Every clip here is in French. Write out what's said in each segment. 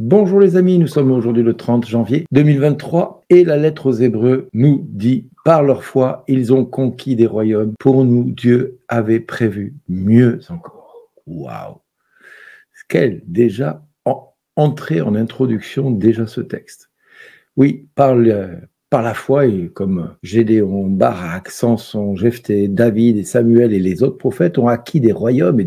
Bonjour les amis, nous sommes aujourd'hui le 30 janvier 2023 et la lettre aux Hébreux nous dit « Par leur foi, ils ont conquis des royaumes. Pour nous, Dieu avait prévu mieux encore. » Waouh! Quelle déjà entrée en introduction déjà ce texte. Oui, par la foi, et comme Gédéon, Barak, Samson, Jephthé, David et Samuel et les autres prophètes ont acquis des royaumes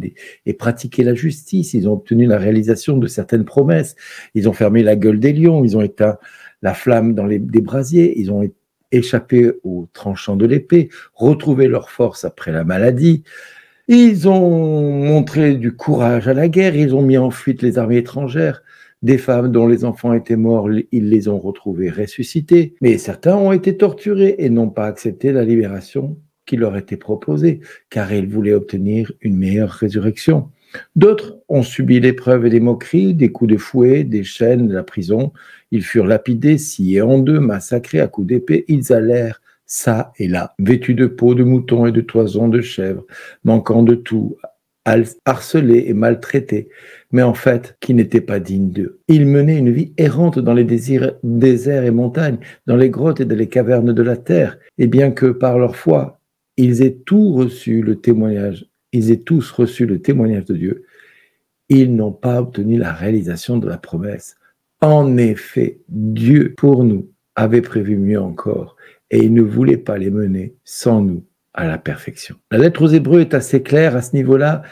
et pratiqué la justice. Ils ont obtenu la réalisation de certaines promesses. Ils ont fermé la gueule des lions. Ils ont éteint la flamme dans des brasiers. Ils ont échappé aux tranchants de l'épée, retrouvé leur force après la maladie. Ils ont montré du courage à la guerre. Ils ont mis en fuite les armées étrangères. Des femmes dont les enfants étaient morts, ils les ont retrouvés ressuscités. Mais certains ont été torturés et n'ont pas accepté la libération qui leur était proposée, car ils voulaient obtenir une meilleure résurrection. D'autres ont subi l'épreuve et les moqueries, des coups de fouet, des chaînes, de la prison. Ils furent lapidés, sciés en deux, massacrés à coups d'épée. Ils allèrent ça et là, vêtus de peau de mouton et de toison de chèvre, manquant de tout, harcelés et maltraités, mais en fait, qui n'étaient pas dignes d'eux. Ils menaient une vie errante dans les déserts et montagnes, dans les grottes et dans les cavernes de la terre, et bien que par leur foi, ils aient tous reçu le témoignage de Dieu, ils n'ont pas obtenu la réalisation de la promesse. En effet, Dieu, pour nous, avait prévu mieux encore, et il ne voulait pas les mener sans nous à la perfection. La lettre aux Hébreux est assez claire à ce niveau-là,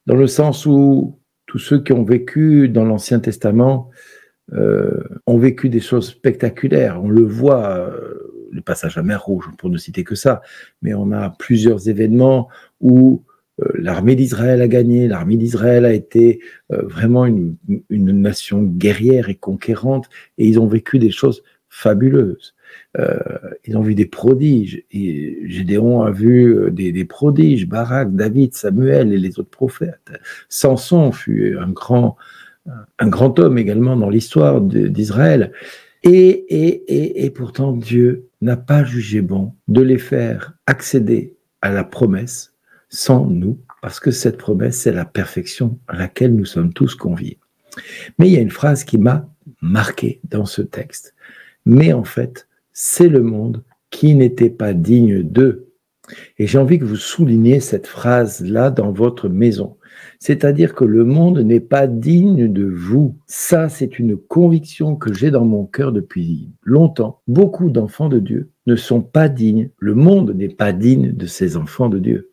dans le sens où tous ceux qui ont vécu dans l'Ancien Testament ont vécu des choses spectaculaires. On le voit, le passage à mer Rouge, pour ne citer que ça, mais on a plusieurs événements où l'armée d'Israël a gagné, l'armée d'Israël a été vraiment une nation guerrière et conquérante, et ils ont vécu des choses fabuleuses. Ils ont vu des prodiges, et Gédéon a vu des prodiges, Barak, David, Samuel et les autres prophètes. Samson fut un grand homme également dans l'histoire d'Israël. Et pourtant, Dieu n'a pas jugé bon de les faire accéder à la promesse sans nous, parce que cette promesse, c'est la perfection à laquelle nous sommes tous conviés. Mais il y a une phrase qui m'a marqué dans ce texte. Mais en fait, c'est le monde qui n'était pas digne d'eux. Et j'ai envie que vous souligniez cette phrase-là dans votre maison. C'est-à-dire que le monde n'est pas digne de vous. Ça, c'est une conviction que j'ai dans mon cœur depuis longtemps. Beaucoup d'enfants de Dieu ne sont pas dignes. Le monde n'est pas digne de ces enfants de Dieu.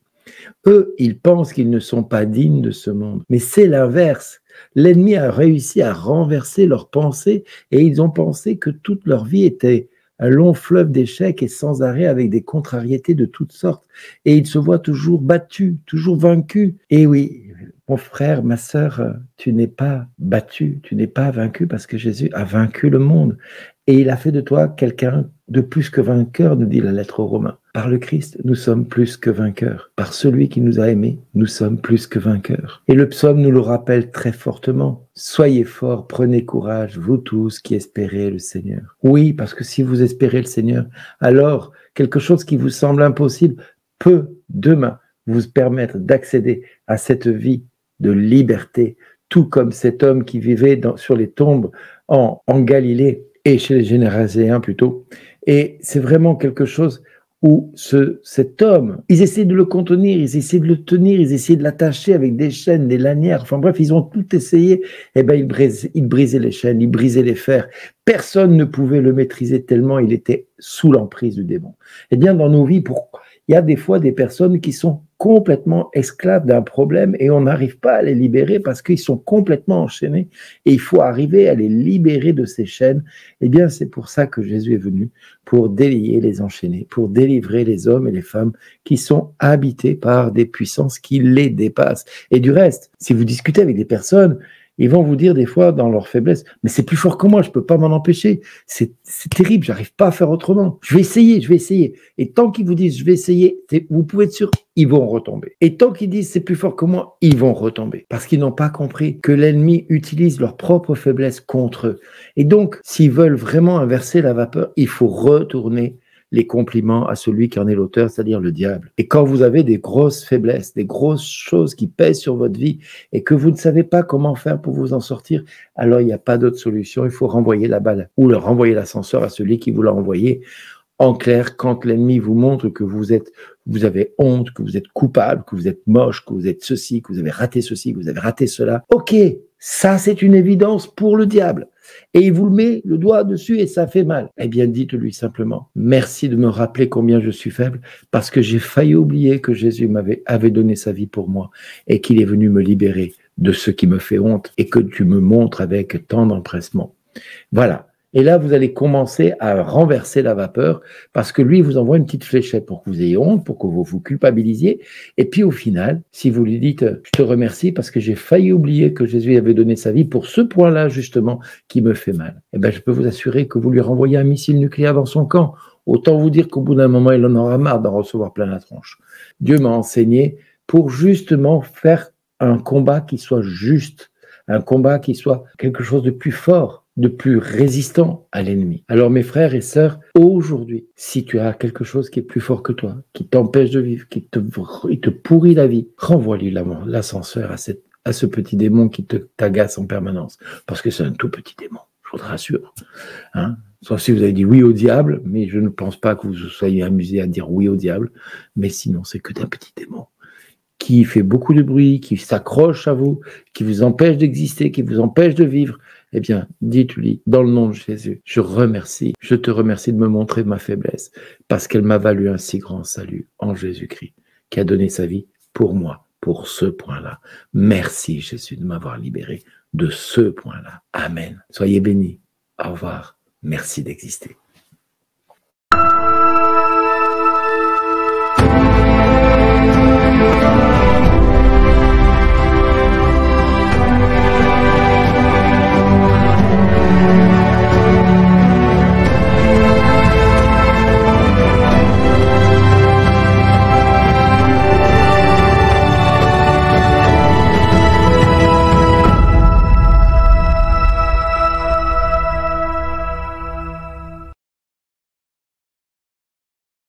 Eux, ils pensent qu'ils ne sont pas dignes de ce monde. Mais c'est l'inverse. L'ennemi a réussi à renverser leurs pensées et ils ont pensé que toute leur vie était un long fleuve d'échecs et sans arrêt avec des contrariétés de toutes sortes. Et ils se voient toujours battus, toujours vaincus. Et oui, mon frère, ma sœur, tu n'es pas battu, tu n'es pas vaincu parce que Jésus a vaincu le monde. Et il a fait de toi quelqu'un de plus que vainqueur, nous dit la lettre aux Romains. Par le Christ, nous sommes plus que vainqueurs. Par celui qui nous a aimés, nous sommes plus que vainqueurs. Et le psaume nous le rappelle très fortement. Soyez forts, prenez courage, vous tous qui espérez le Seigneur. Oui, parce que si vous espérez le Seigneur, alors quelque chose qui vous semble impossible peut demain vous permettre d'accéder à cette vie de liberté, tout comme cet homme qui vivait sur les tombes en Galilée et chez les Généraséens plutôt. Et c'est vraiment quelque chose où cet homme, ils essaient de le contenir, ils essaient de le tenir, ils essaient de l'attacher avec des chaînes, des lanières, enfin bref, ils ont tout essayé. Eh bien, ils brisaient les chaînes, ils brisaient les fers. Personne ne pouvait le maîtriser tellement il était sous l'emprise du démon. Eh bien, dans nos vies, il y a des fois des personnes qui sont complètement esclaves d'un problème et on n'arrive pas à les libérer parce qu'ils sont complètement enchaînés et il faut arriver à les libérer de ces chaînes. Eh bien, c'est pour ça que Jésus est venu, pour délier les enchaînés, pour délivrer les hommes et les femmes qui sont habités par des puissances qui les dépassent. Et du reste, si vous discutez avec des personnes, ils vont vous dire des fois dans leur faiblesse, mais c'est plus fort que moi, je ne peux pas m'en empêcher. C'est terrible, j'arrive pas à faire autrement. Je vais essayer. Et tant qu'ils vous disent je vais essayer, vous pouvez être sûr, ils vont retomber. Et tant qu'ils disent c'est plus fort que moi, ils vont retomber. Parce qu'ils n'ont pas compris que l'ennemi utilise leur propre faiblesse contre eux. Et donc, s'ils veulent vraiment inverser la vapeur, il faut retourner les compliments à celui qui en est l'auteur, c'est-à-dire le diable. Et quand vous avez des grosses faiblesses, des grosses choses qui pèsent sur votre vie et que vous ne savez pas comment faire pour vous en sortir, alors il n'y a pas d'autre solution. Il faut renvoyer la balle ou leur renvoyer l'ascenseur à celui qui vous l'a envoyé. En clair, quand l'ennemi vous montre que vous avez honte, que vous êtes coupable, que vous êtes moche, que vous êtes ceci, que vous avez raté ceci, que vous avez raté cela, ok, ça c'est une évidence pour le diable. Et il vous le met le doigt dessus et ça fait mal. Eh bien, dites-lui simplement, merci de me rappeler combien je suis faible parce que j'ai failli oublier que Jésus avait donné sa vie pour moi et qu'il est venu me libérer de ce qui me fait honte et que tu me montres avec tant d'empressement. Voilà. Et là, vous allez commencer à renverser la vapeur parce que lui, vous envoie une petite fléchette pour que vous ayez honte, pour que vous vous culpabilisiez. Et puis au final, si vous lui dites, je te remercie parce que j'ai failli oublier que Jésus avait donné sa vie pour ce point-là, justement, qui me fait mal. Eh bien, je peux vous assurer que vous lui renvoyez un missile nucléaire dans son camp. Autant vous dire qu'au bout d'un moment, il en aura marre d'en recevoir plein la tronche. Dieu m'a enseigné pour justement faire un combat qui soit juste, un combat qui soit quelque chose de plus fort, de plus résistant à l'ennemi. Alors mes frères et sœurs, aujourd'hui, si tu as quelque chose qui est plus fort que toi, qui t'empêche de vivre, qui te pourrit la vie, renvoie-lui l'ascenseur à ce petit démon qui t'agace en permanence. Parce que c'est un tout petit démon, je vous le rassure. Hein? Sauf si vous avez dit oui au diable, mais je ne pense pas que vous soyez amusé à dire oui au diable, mais sinon c'est que d'un petit démon qui fait beaucoup de bruit, qui s'accroche à vous, qui vous empêche d'exister, qui vous empêche de vivre. Eh bien, dites-lui, dans le nom de Jésus, je te remercie de me montrer ma faiblesse, parce qu'elle m'a valu un si grand salut en Jésus-Christ, qui a donné sa vie pour moi, pour ce point-là. Merci Jésus de m'avoir libéré de ce point-là. Amen. Soyez bénis. Au revoir. Merci d'exister.